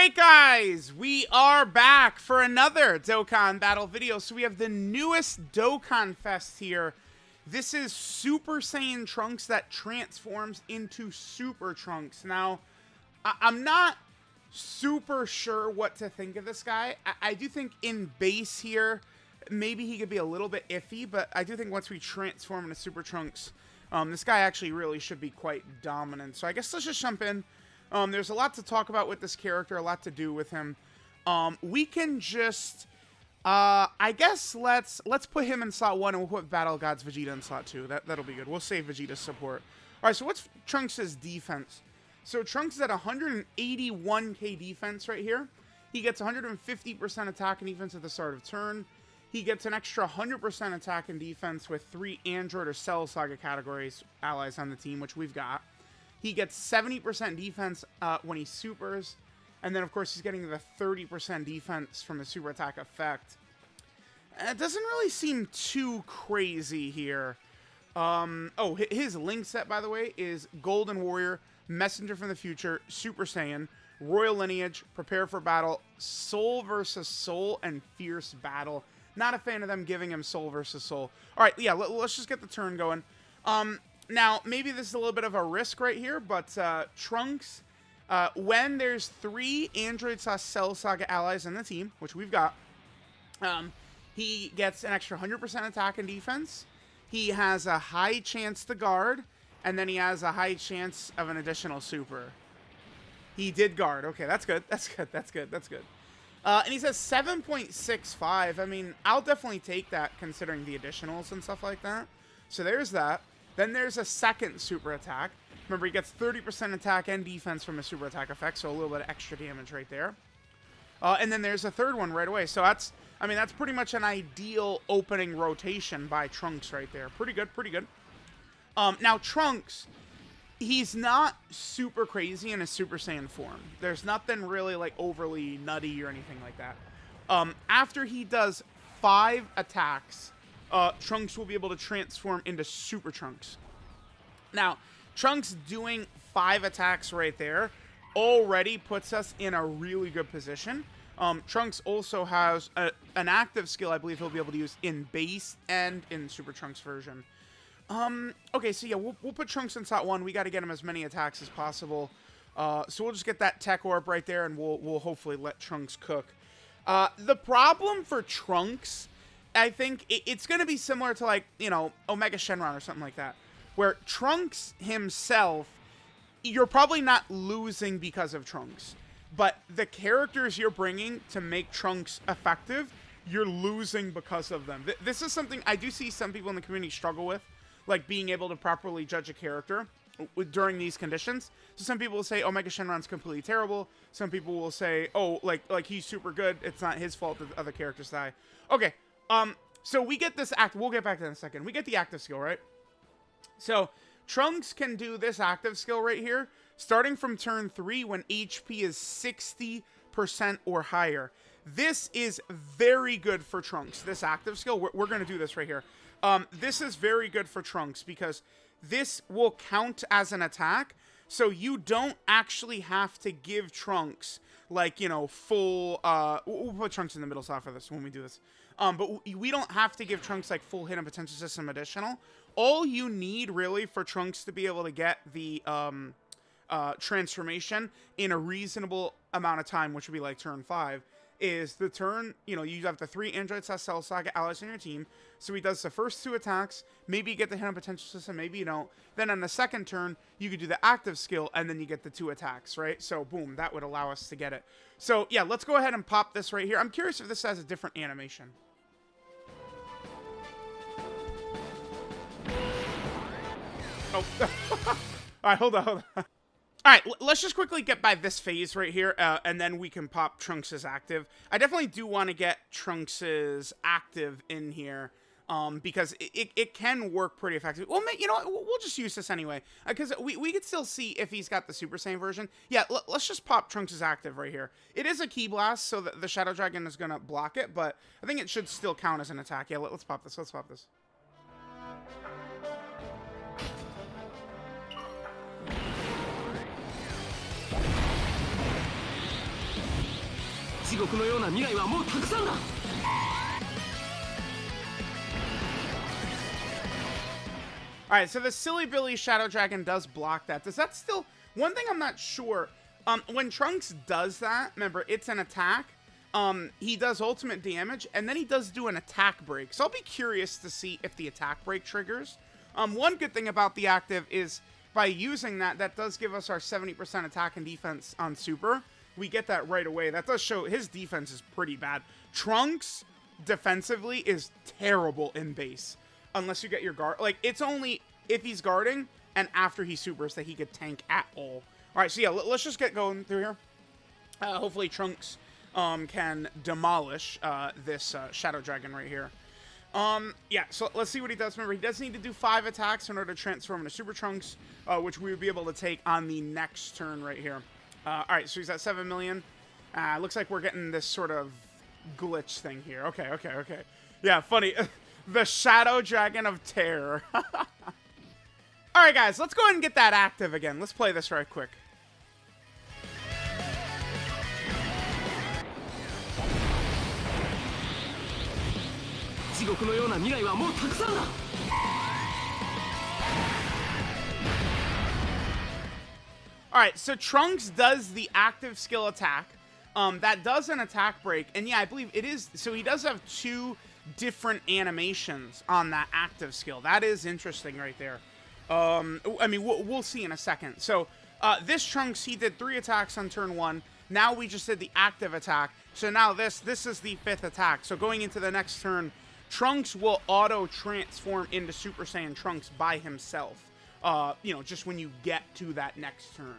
Alright guys, we are back for another Dokkan battle video. So we have the newest DOKKANFEST here. This is Super Saiyan Trunks that transforms into Super Trunks. Now, I'm not super sure what to think of this guy. I do think in base here, maybe he could be a little bit iffy, but I do think once we transform into Super Trunks, this guy actually really should be quite dominant. So I guess let's just jump in. There's a lot to talk about with this character, a lot to do with him. We can just, I guess let's put him in slot 1 and we'll put Battle Gods Vegeta in slot 2. That'll be good. We'll save Vegeta's support. All right, so what's Trunks' defense? So Trunks is at 181k defense right here. He gets 150% attack and defense at the start of turn. He gets an extra 100% attack and defense with 3 Android or Cell Saga categories allies on the team, which we've got. He gets 70% defense when he supers. And then, of course, he's getting the 30% defense from the super attack effect. It doesn't really seem too crazy here. Oh, his link set, by the way, is Golden Warrior, Messenger from the Future, Super Saiyan, Royal Lineage, Prepare for Battle, Soul versus Soul, and Fierce Battle. Not a fan of them giving him Soul versus Soul. All right, yeah, let's just get the turn going. Now, maybe this is a little bit of a risk right here, but Trunks, when there's 3 Android Cell Saga allies in the team, which we've got, he gets an extra 100% attack and defense. He has a high chance to guard, and then he has a high chance of an additional super. He did guard. Okay, that's good. That's good. That's good. That's good. And he says 7.65. I mean, I'll definitely take that considering the additionals and stuff like that. So there's that. Then there's a second super attack. Remember, he gets 30% attack and defense from a super attack effect, so a little bit of extra damage right there. And then there's a third one right away. So that's, I mean, that's pretty much an ideal opening rotation by Trunks right there. Pretty good, pretty good. Now, Trunks, he's not super crazy in a Super Saiyan form. There's nothing really, like, overly nutty or anything like that. After he does 5 attacks, Trunks will be able to transform into Super Trunks. Now, Trunks doing 5 attacks right there already puts us in a really good position. Trunks also has an active skill I believe he'll be able to use in base and in Super Trunks version. Okay, so yeah, we'll put Trunks in slot 1. We got to get him as many attacks as possible. So we'll just get that Tech Orb right there, and we'll hopefully let Trunks cook. The problem for Trunks, I think it's going to be similar to, like, you know, Omega Shenron or something like that, where Trunks himself, you're probably not losing because of Trunks, but the characters you're bringing to make Trunks effective, you're losing because of them. This is something I do see some people in the community struggle with, like being able to properly judge a character during these conditions. So some people will say Omega Shenron's completely terrible. Some people will say, oh, like he's super good. It's not his fault that other characters die. Okay. So we get this we'll get back to that in a second. We get the active skill, right? So Trunks can do this active skill right here, starting from turn 3 when HP is 60% or higher. This is very good for Trunks, this active skill. We're going to do this right here. This is very good for Trunks because this will count as an attack. So you don't actually have to give Trunks, like, you know, full, we'll put Trunks in the middle slot for this when we do this. But we don't have to give Trunks, like, full hit and potential system additional. All you need, really, for Trunks to be able to get the transformation in a reasonable amount of time, which would be, like, turn 5, is the turn, you know, you have the 3 Android Cell Saga allies in your team. So he does the first 2 attacks. Maybe you get the hit and potential system, maybe you don't. Then on the second turn, you could do the active skill, and then you get the 2 attacks, right? So, boom, that would allow us to get it. So, yeah, let's go ahead and pop this right here. I'm curious if this has a different animation. Oh. All right, hold on. All right, let's just quickly get by this phase right here, and then we can pop Trunks' active. I definitely do want to get Trunks' active in here, because it can work pretty effectively. Well, you know what? We'll just use this anyway, because we could still see if he's got the Super Saiyan version. Yeah, let's just pop Trunks' active right here. It is a Ki Blast, so the Shadow Dragon is going to block it, but I think it should still count as an attack. Yeah, let's pop this. Let's pop this. Alright, so the Silly Billy Shadow Dragon does block that. Does that still... One thing I'm not sure... when Trunks does that, remember, it's an attack. He does ultimate damage, and then he does do an attack break. So I'll be curious to see if the attack break triggers. One good thing about the active is by using that, that does give us our 70% attack and defense on Super. We get that right away. That does show his defense is pretty bad. Trunks, defensively, is terrible in base. Unless you get your guard. Like, it's only if he's guarding and after he supers that he could tank at all. Alright, so yeah, let's just get going through here. Hopefully Trunks can demolish this Shadow Dragon right here. Yeah, so let's see what he does. Remember, he does need to do 5 attacks in order to transform into Super Trunks, which we would be able to take on the next turn right here. Alright, so he's at 7 million. Looks like we're getting this sort of glitch thing here. Okay. Yeah, funny. The Shadow Dragon of Terror. Alright, guys, let's go ahead and get that active again. Let's play this right quick. Alright, so Trunks does the active skill attack. That does an attack break. And yeah, I believe it is... So he does have 2 different animations on that active skill. That is interesting right there. I mean, we'll see in a second. So, this Trunks, he did 3 attacks on turn 1. Now we just did the active attack. So now this is the 5th attack. So going into the next turn, Trunks will auto-transform into Super Saiyan Trunks by himself. You know, just when you get to that next turn.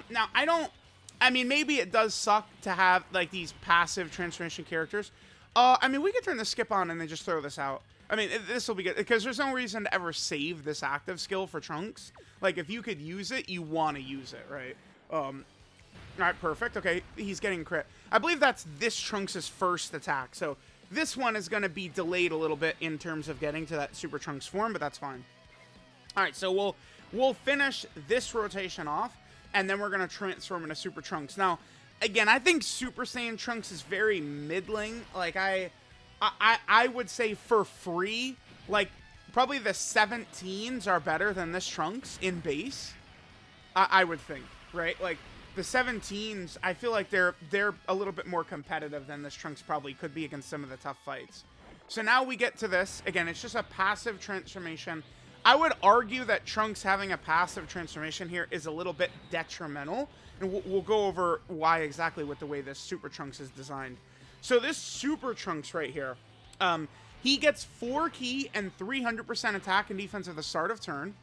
Now, I mean, maybe it does suck to have, like, these passive transformation characters. I mean, we could turn the skip on and then just throw this out. I mean, this will be good, because there's no reason to ever save this active skill for Trunks. Like, if you could use it, you want to use it, right? Alright, perfect. Okay, he's getting crit. I believe that's this Trunks' first attack, so this one is going to be delayed a little bit in terms of getting to that Super Trunks form, but that's fine. Alright, so we'll finish this rotation off, and then we're going to transform into Super Trunks. Now, again, I think Super Saiyan Trunks is very middling. Like, I would say for free, like, probably the 17s are better than this Trunks in base. I would think, right? Like, the 17s, I feel like they're a little bit more competitive than this Trunks probably could be against some of the tough fights. So now we get to this. Again, it's just a passive transformation. I would argue that Trunks having a passive transformation here is a little bit detrimental. And we'll go over why exactly with the way this Super Trunks is designed. So this Super Trunks right here, he gets 4 ki and 300% attack and defense at the start of turn.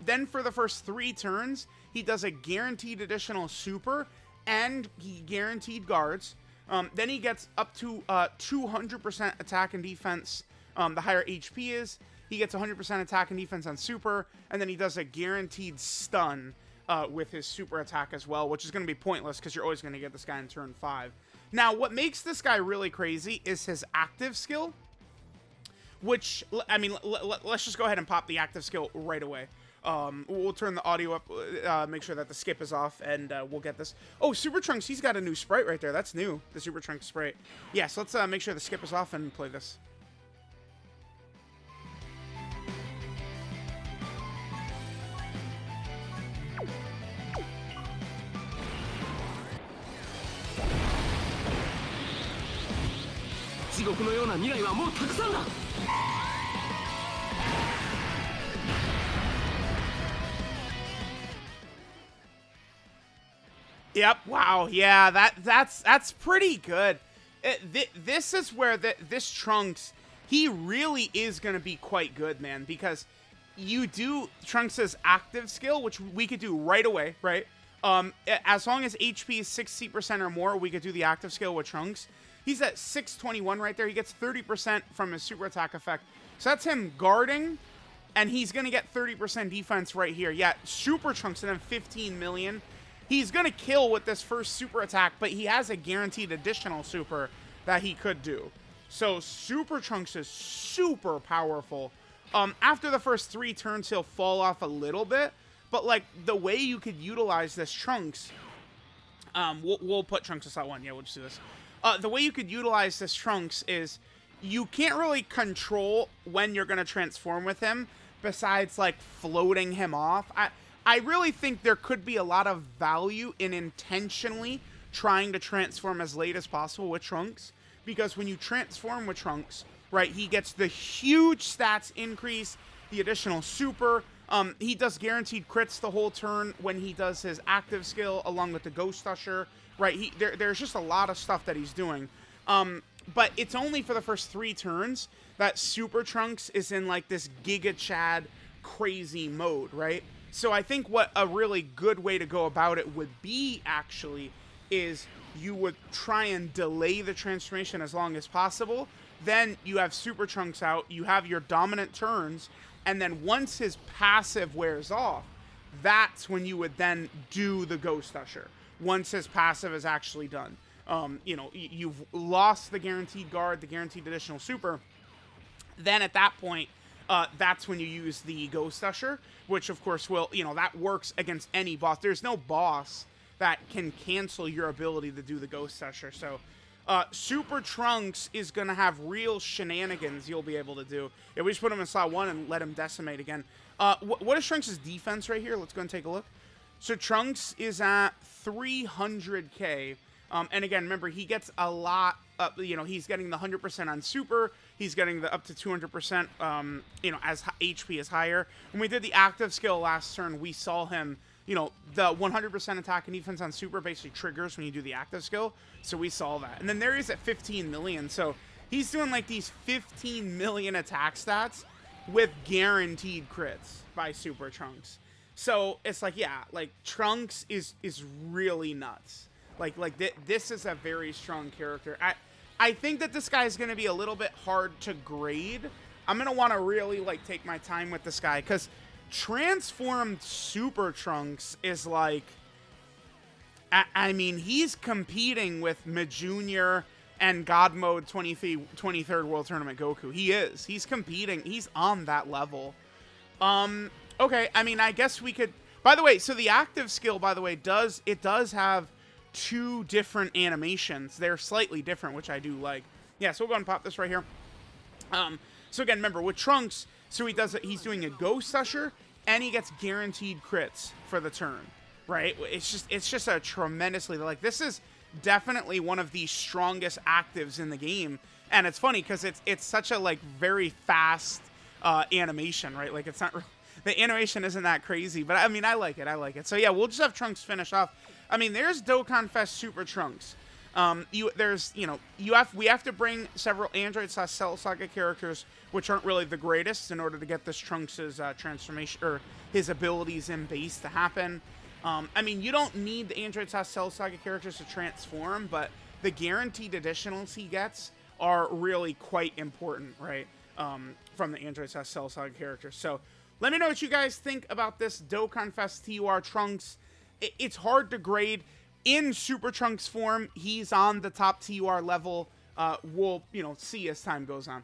Then for the first 3 turns, he does a guaranteed additional super, and he guaranteed guards. Then he gets up to 200% attack and defense. The higher HP is, he gets 100% attack and defense on super, and then he does a guaranteed stun with his super attack as well, which is going to be pointless because you're always going to get this guy in turn 5. Now, what makes this guy really crazy is his active skill, which, I mean, let's just go ahead and pop the active skill right away. We'll turn the audio up, make sure that the skip is off, and we'll get this. Oh, Super Trunks, he's got a new sprite right there. That's new, the Super Trunks sprite. Yeah, so let's make sure the skip is off and play this. Yep. Wow. Yeah. That's pretty good. This is where this Trunks, he really is gonna be quite good, man. Because you do Trunks' active skill, which we could do right away, right? As long as HP is 60% or more, we could do the active skill with Trunks. He's at 621 right there. He gets 30% from his super attack effect. So that's him guarding, and he's gonna get 30% defense right here. Yeah, Super Trunks and then 15 million. He's going to kill with this first super attack, but he has a guaranteed additional super that he could do. So Super Trunks is super powerful. After the first 3 turns, he'll fall off a little bit. But, like, the way you could utilize this Trunks... we'll put Trunks aside 1. Yeah, we'll just do this. The way you could utilize this Trunks is you can't really control when you're going to transform with him, besides, like, floating him off. I really think there could be a lot of value in intentionally trying to transform as late as possible with Trunks, because when you transform with Trunks, right, he gets the huge stats increase, the additional super. He does guaranteed crits the whole turn when he does his active skill, along with the Ghost Usher, right? There's just a lot of stuff that he's doing. But it's only for the first 3 turns that Super Trunks is in, like, this Giga Chad crazy mode, right? So I think what a really good way to go about it would be, actually, is you would try and delay the transformation as long as possible. Then you have Super Trunks out, you have your dominant turns, and then once his passive wears off, that's when you would then do the Ghost Usher, once his passive is actually done. You know, you've lost the guaranteed guard, the guaranteed additional super. Then at that point, that's when you use the Ghost Usher, which of course will, you know, that works against any boss. There's no boss that can cancel your ability to do the Ghost Usher. So Super Trunks is going to have real shenanigans you'll be able to do. Yeah, we just put him in slot 1 and let him decimate again. What is Trunks' defense right here? Let's go and take a look. So Trunks is at 300k. And again, remember, he gets a lot, you know, he's getting the 100% on super, he's getting the up to 200%, you know, as HP is higher. When we did the active skill last turn, we saw him, you know, the 100% attack and defense on super basically triggers when you do the active skill, so we saw that. And then there he is at 15 million, so he's doing, like, these 15 million attack stats with guaranteed crits by Super Trunks. So it's like, yeah, like, Trunks is really nuts. Like this is a very strong character. I think that this guy is going to be a little bit hard to grade. I'm going to want to really, like, take my time with this guy, because transformed Super Trunks is like, I mean, he's competing with Majunior and God Mode 23rd World Tournament Goku. He is. He's competing. He's on that level. Okay, I mean, I guess we could... By the way, so the active skill, by the way, does have 2 different animations. They're slightly different, which I do like. Yeah, so we'll go and pop this right here. So again, remember, with Trunks, so he's doing a Ghost Usher, and he gets guaranteed crits for the turn, right? It's just a tremendously, like, this is definitely one of the strongest actives in the game. And it's funny, because it's such a, like, very fast animation, right? Like, it's not... The animation isn't that crazy, but I mean, I like it. So yeah, we'll just have Trunks finish off. I mean, there's DOKKANFEST Super Trunks. We have to bring several Android / Cell Saga characters, which aren't really the greatest, in order to get this Trunks' transformation, or his abilities in base to happen. I mean, you don't need the Android / Cell Saga characters to transform, but the guaranteed additionals he gets are really quite important, right? From the Android / Cell Saga characters. So let me know what you guys think about this DOKKANFEST TUR Trunks. It's hard to grade. In Super Trunks form, he's on the top TUR level. We'll, you know, see as time goes on.